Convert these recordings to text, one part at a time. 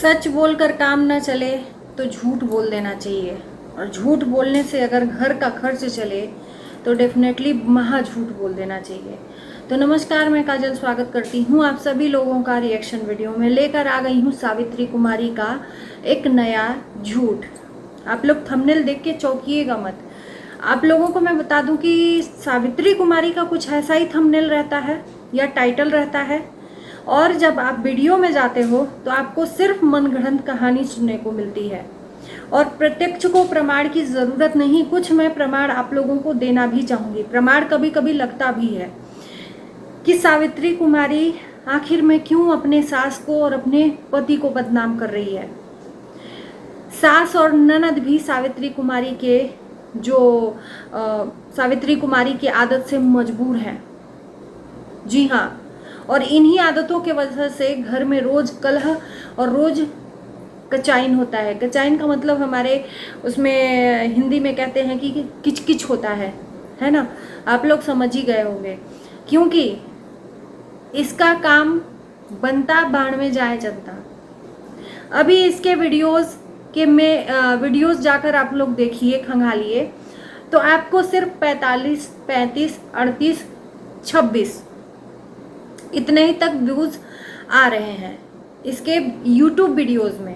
सच बोलकर काम ना चले तो झूठ बोल देना चाहिए, और झूठ बोलने से अगर घर का खर्च चले तो डेफिनेटली महा झूठ बोल देना चाहिए। तो नमस्कार, मैं काजल स्वागत करती हूँ आप सभी लोगों का रिएक्शन वीडियो में। लेकर आ गई हूँ सावित्री कुमारी का एक नया झूठ। आप लोग थंबनेल देख के चौंकिएगा मत। आप लोगों को मैं बता दूं कि सावित्री कुमारी का कुछ ऐसा ही थंबनेल रहता है या टाइटल रहता है, और जब आप वीडियो में जाते हो तो आपको सिर्फ मनगढ़ंत कहानी सुनने को मिलती है, और प्रत्यक्ष को प्रमाण की ज़रूरत नहीं। कुछ मैं प्रमाण आप लोगों को देना भी चाहूँगी। प्रमाण कभी कभी लगता भी है कि सावित्री कुमारी आखिर में क्यों अपने सास को और अपने पति को बदनाम कर रही है। सास और ननद भी सावित्री कुमारी के सावित्री कुमारी की आदत से मजबूर हैं। जी हाँ, और इन्हीं आदतों के वजह से घर में रोज कलह और रोज कचाइन होता है। कचाइन का मतलब हमारे उसमें हिंदी में कहते हैं कि किचकिच होता है ना। आप लोग समझ ही गए होंगे, क्योंकि इसका काम बनता बाण में जाए जनता। अभी इसके वीडियोस वीडियोस जाकर आप लोग देखिए, खंगालिए, तो आपको सिर्फ 45, 35, 38, 26 इतने ही तक व्यूज आ रहे हैं इसके यूट्यूब वीडियोस में।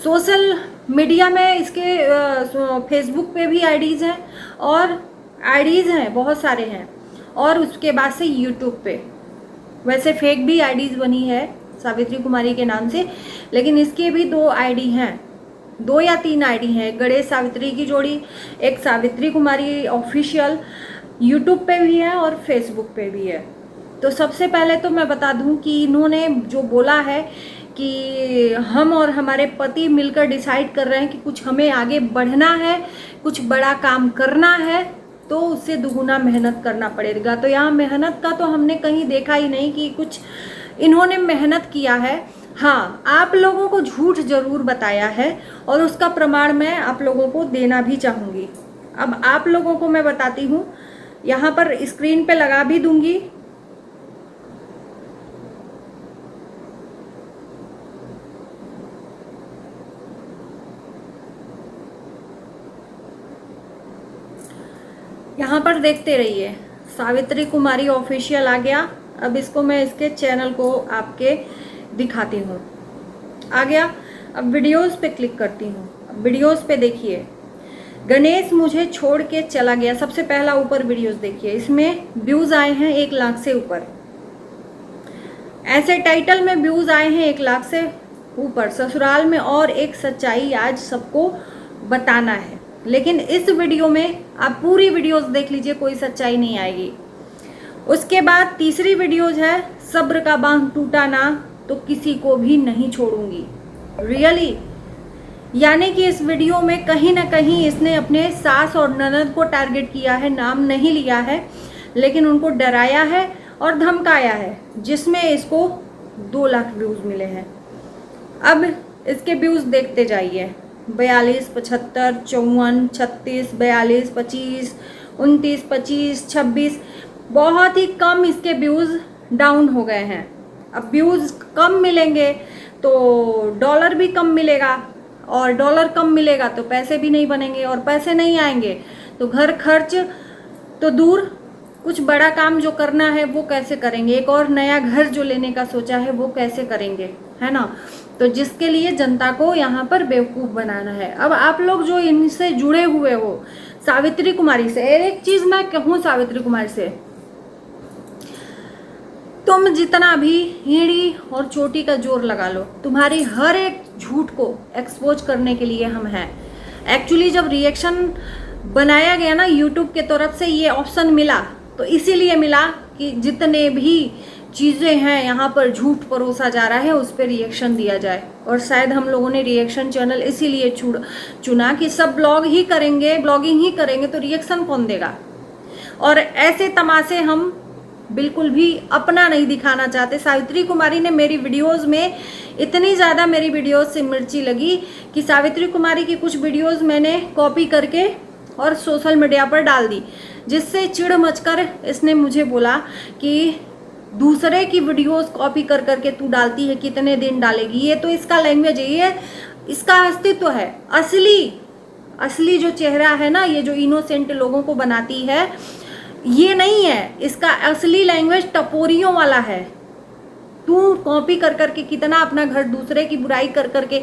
सोशल मीडिया में इसके फेसबुक पे भी आईडीज़ हैं, और आईडीज़ हैं बहुत सारे हैं, और उसके बाद से यूट्यूब पे वैसे फेक भी आईडीज़ बनी है सावित्री कुमारी के नाम से, लेकिन इसके भी 2 आईडी हैं, 2 या 3 आईडी हैं। गणेश सावित्री की जोड़ी, एक सावित्री कुमारी ऑफिशियल यूट्यूब पे भी है और फेसबुक पे भी है। तो सबसे पहले तो मैं बता दूं कि इन्होंने जो बोला है कि हम और हमारे पति मिलकर डिसाइड कर रहे हैं कि कुछ हमें आगे बढ़ना है, कुछ बड़ा काम करना है, तो उससे दुगुना मेहनत करना पड़ेगा। तो यहाँ मेहनत का तो हमने कहीं देखा ही नहीं कि कुछ इन्होंने मेहनत किया है। हाँ, आप लोगों को झूठ जरूर बताया है, और उसका प्रमाण मैं आप लोगों को देना भी चाहूँगी। अब आप लोगों को मैं बताती हूँ, यहाँ पर स्क्रीन पे लगा भी दूंगी। यहाँ पर देखते रहिए, सावित्री कुमारी ऑफिशियल आ गया। अब इसको मैं इसके चैनल को आपके दिखाती हूँ। आ गया। अब वीडियोस पे क्लिक करती हूँ। अब वीडियोस पे देखिए, गणेश मुझे छोड़ के चला गया। सबसे पहला ऊपर वीडियोस देखिए, इसमें व्यूज आए हैं 1 लाख से ऊपर। ऐसे टाइटल में व्यूज आए हैं 1 लाख से ऊपर। ससुराल में और एक सच्चाई आज सबको बताना है, लेकिन इस वीडियो में आप पूरी वीडियोस देख लीजिए, कोई सच्चाई नहीं आएगी। उसके बाद तीसरी वीडियोस है, सब्र का बांध टूटा ना तो किसी को भी नहीं छोड़ूंगी। रियली, यानी कि इस वीडियो में कहीं ना कहीं इसने अपने सास और ननद को टारगेट किया है। नाम नहीं लिया है, लेकिन उनको डराया है और धमकाया है, जिसमें इसको 2 लाख व्यूज मिले हैं। अब इसके व्यूज देखते जाइए, 42, 75, 54, 36, 42, 25, 29, 25, 26, बहुत ही कम इसके व्यूज डाउन हो गए हैं। अब व्यूज कम मिलेंगे तो डॉलर भी कम मिलेगा, और डॉलर कम मिलेगा तो पैसे भी नहीं बनेंगे, और पैसे नहीं आएंगे तो घर खर्च तो दूर, कुछ बड़ा काम जो करना है वो कैसे करेंगे, एक और नया घर जो लेने का सोचा है वो कैसे करेंगे, है ना। तो जिसके लिए जनता को यहाँ पर बेवकूफ़ बनाना है। अब आप लोग जो इनसे जुड़े हुए हो सावित्री कुमारी से, एक चीज़ मैं कहूँ सावित्री कुमारी से, तुम जितना भी हीड़ी और चोटी का जोर लगा लो, तुम्हारी हर एक झूठ को एक्सपोज करने के लिए हम हैं। एक्चुअली जब रिएक्शन बनाया गया ना यूट्यूब के तरफ से, ये ऑप्शन मिला तो इसीलिए मिला कि जितने भी चीज़ें हैं यहाँ पर झूठ परोसा जा रहा है उस पर रिएक्शन दिया जाए। और शायद हम लोगों ने रिएक्शन चैनल इसीलिए चुना कि सब ब्लॉगिंग ही करेंगे तो रिएक्शन कौन देगा। और ऐसे तमाशे हम बिल्कुल भी अपना नहीं दिखाना चाहते। सावित्री कुमारी ने मेरी वीडियोस में इतनी ज़्यादा मेरी वीडियोस से मिर्ची लगी कि सावित्री कुमारी की कुछ वीडियोस मैंने कॉपी करके और सोशल मीडिया पर डाल दी, जिससे चिढ़ मचकर इसने मुझे बोला कि दूसरे की वीडियोस कॉपी कर करके तू डालती है, कितने दिन डालेगी? ये तो इसका लैंग्वेज है, ये इसका अस्तित्व है। असली जो चेहरा है ना, ये जो इनोसेंट लोगों को बनाती है, ये नहीं है। इसका असली लैंग्वेज टपोरियों वाला है। तू कॉपी कर करके कितना अपना घर, दूसरे की बुराई कर करके,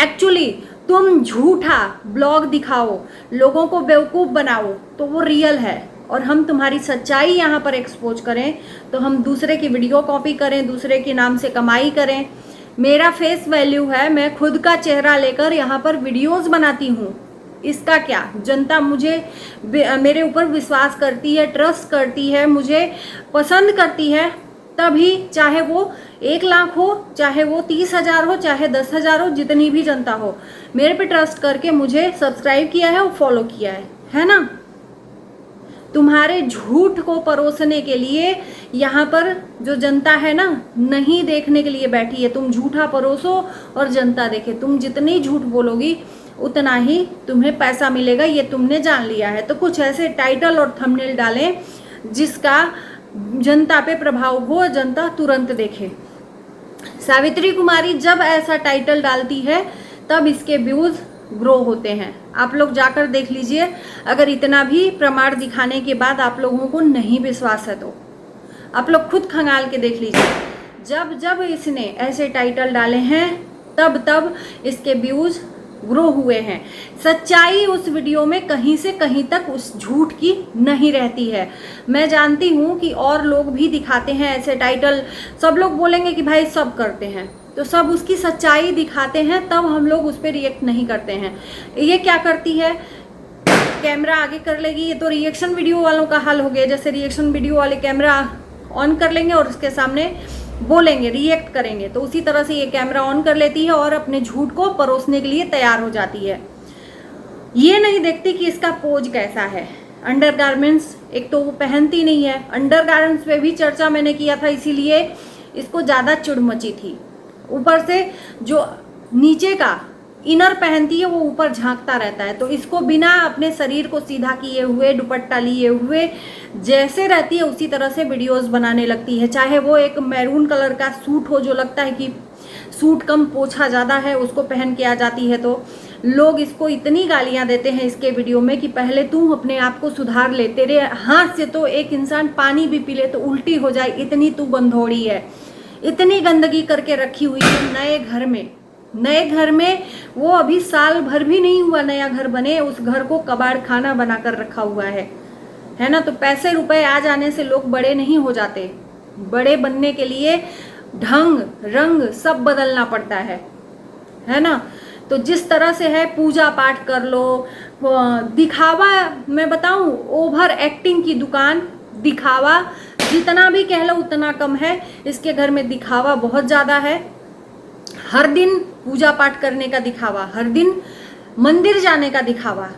एक्चुअली तुम झूठा ब्लॉग दिखाओ, लोगों को बेवकूफ़ बनाओ तो वो रियल है। और हम तुम्हारी सच्चाई यहाँ पर एक्सपोज करें तो हम दूसरे की वीडियो कॉपी करें, दूसरे के नाम से कमाई करें। मेरा फेस वैल्यू है, मैं खुद का चेहरा लेकर यहाँ पर वीडियोस बनाती हूँ। इसका क्या, जनता मुझे, मेरे ऊपर विश्वास करती है, ट्रस्ट करती है, मुझे पसंद करती है, तभी चाहे वो 1 लाख हो, चाहे वो 30,000 हो, चाहे 10,000 हो, जितनी भी जनता हो, मेरे पे ट्रस्ट करके मुझे सब्सक्राइब किया है और फॉलो किया है ना। तुम्हारे झूठ को परोसने के लिए यहाँ पर जो जनता है ना, नहीं देखने के लिए बैठी है। तुम झूठा परोसो और जनता देखे। तुम जितनी झूठ बोलोगी उतना ही तुम्हें पैसा मिलेगा, ये तुमने जान लिया है। तो कुछ ऐसे टाइटल और थंबनेल डालें जिसका जनता पे प्रभाव हो, जनता तुरंत देखे। सावित्री कुमारी जब ऐसा टाइटल डालती है तब इसके व्यूज ग्रो होते हैं। आप लोग जाकर देख लीजिए। अगर इतना भी प्रमाण दिखाने के बाद आप लोगों को नहीं विश्वास है तो आप लोग खुद खंगाल के देख लीजिए। जब जब इसने ऐसे टाइटल डाले हैं तब इसके व्यूज ग्रो हुए हैं। सच्चाई उस वीडियो में कहीं से कहीं तक उस झूठ की नहीं रहती है। मैं जानती हूँ कि और लोग भी दिखाते हैं ऐसे टाइटल। सब लोग बोलेंगे कि भाई सब करते हैं, तो सब उसकी सच्चाई दिखाते हैं, तब हम लोग उस पर रिएक्ट नहीं करते हैं। ये क्या करती है, कैमरा आगे कर लेगी। ये तो रिएक्शन वीडियो वालों का हाल हो गया। जैसे रिएक्शन वीडियो वाले कैमरा ऑन कर लेंगे और उसके सामने बोलेंगे, रिएक्ट करेंगे, तो उसी तरह से ये कैमरा ऑन कर लेती है और अपने झूठ को परोसने के लिए तैयार हो जाती है। ये नहीं देखती कि इसका पोज कैसा है। अंडरगारमेंट्स एक तो वो पहनती नहीं है। अंडरगारमेंट्स पे भी चर्चा मैंने किया था, इसीलिए इसको ज़्यादा चिढ़ मची थी। ऊपर से जो नीचे का इनर पहनती है वो ऊपर झांकता रहता है, तो इसको बिना अपने शरीर को सीधा किए हुए, दुपट्टा लिए हुए जैसे रहती है उसी तरह से वीडियोस बनाने लगती है। चाहे वो एक मैरून कलर का सूट हो, जो लगता है कि सूट कम पोछा ज़्यादा है, उसको पहन के आ जाती है, तो लोग इसको इतनी गालियां देते हैं इसके वीडियो में कि पहले तू अपने आप को सुधार ले। तेरे हाथ से तो एक इंसान पानी भी पी ले तो उल्टी हो जाए, इतनी तू गंधौड़ी है। इतनी गंदगी करके रखी हुई है नए घर में। वो अभी साल भर भी नहीं हुआ नया घर बने, उस घर को कबाड़ खाना बनाकर रखा हुआ है ना। तो पैसे रुपए आ जाने से लोग बड़े नहीं हो जाते। बड़े बनने के लिए ढंग रंग सब बदलना पड़ता है ना। तो जिस तरह से है, पूजा पाठ कर लो, दिखावा, मैं बताऊं, ओवर एक्टिंग की दुकान। दिखावा जितना भी कह लो उतना कम है। इसके घर में दिखावा बहुत ज़्यादा है। हर दिन पूजा पाठ करने का दिखावा, हर दिन मंदिर जाने का दिखावा,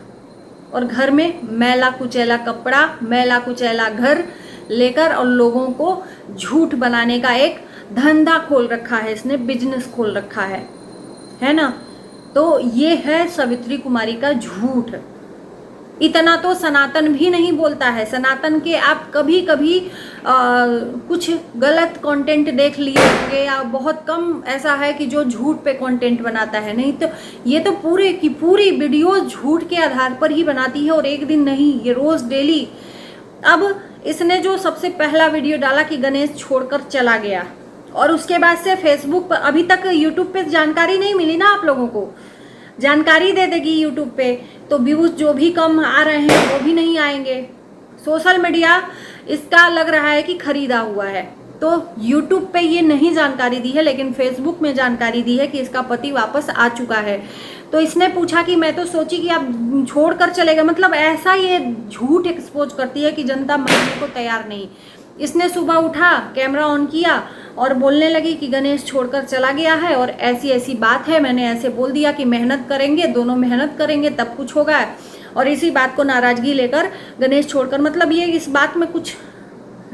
और घर में मैला कुचैला कपड़ा, मैला कुचैला घर लेकर और लोगों को झूठ बनाने का एक धंधा खोल रखा है इसने, बिजनेस खोल रखा है ना। तो ये है सावित्री कुमारी का झूठ। इतना तो सनातन भी नहीं बोलता है। सनातन के आप कभी कभी कुछ गलत कंटेंट देख लिए होंगे, या बहुत कम ऐसा है कि जो झूठ पे कंटेंट बनाता है। नहीं तो ये तो पूरे की पूरी वीडियो झूठ के आधार पर ही बनाती है, और एक दिन नहीं, ये रोज डेली। अब इसने जो सबसे पहला वीडियो डाला कि गणेश छोड़कर चला गया, और उसके बाद से फेसबुक पर, अभी तक यूट्यूब पे जानकारी नहीं मिली ना आप लोगों को। जानकारी दे देगी यूट्यूब पे तो व्यूज जो भी कम आ रहे हैं वो भी नहीं आएंगे। सोशल मीडिया इसका लग रहा है कि खरीदा हुआ है, तो यूट्यूब पे ये नहीं जानकारी दी है, लेकिन फेसबुक में जानकारी दी है कि इसका पति वापस आ चुका है। तो इसने पूछा कि मैं तो सोची कि आप छोड़कर चलेगा, मतलब ऐसा ये झूठ एक्सपोज करती है कि जनता मानने को तैयार नहीं। इसने सुबह उठा, कैमरा ऑन किया और बोलने लगी कि गणेश छोड़कर चला गया है, और ऐसी ऐसी बात है, मैंने ऐसे बोल दिया कि मेहनत करेंगे, दोनों मेहनत करेंगे तब कुछ होगा। और इसी बात को नाराजगी लेकर गणेश छोड़कर, मतलब ये इस बात में कुछ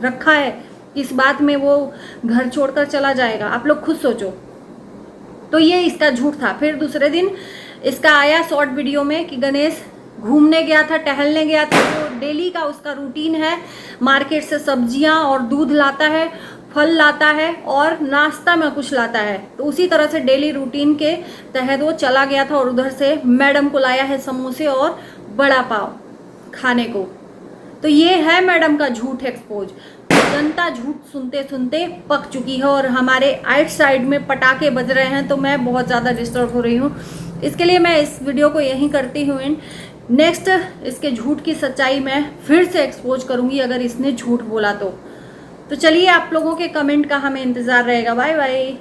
रखा है, इस बात में वो घर छोड़कर चला जाएगा। आप लोग खुद सोचो। तो ये इसका झूठ था। फिर दूसरे दिन इसका आया शॉर्ट वीडियो में कि गणेश घूमने गया था, टहलने गया था। तो डेली का उसका रूटीन है, मार्केट से सब्जियां और दूध लाता है, फल लाता है और नाश्ता में कुछ लाता है। तो उसी तरह से डेली रूटीन के तहत वो चला गया था और उधर से मैडम को लाया है समोसे और बड़ा पाव खाने को। तो ये है मैडम का झूठ एक्सपोज। जनता झूठ सुनते सुनते पक चुकी है और हमारे आइट साइड में पटाखे बज रहे हैं, तो मैं बहुत ज़्यादा डिस्टर्ब हो रही हूँ। इसके लिए मैं इस वीडियो को यहीं करती हूँ। नेक्स्ट इसके झूठ की सच्चाई मैं फिर से एक्सपोज करूँगी अगर इसने झूठ बोला तो चलिए आप लोगों के कमेंट का हमें इंतज़ार रहेगा। Bye bye.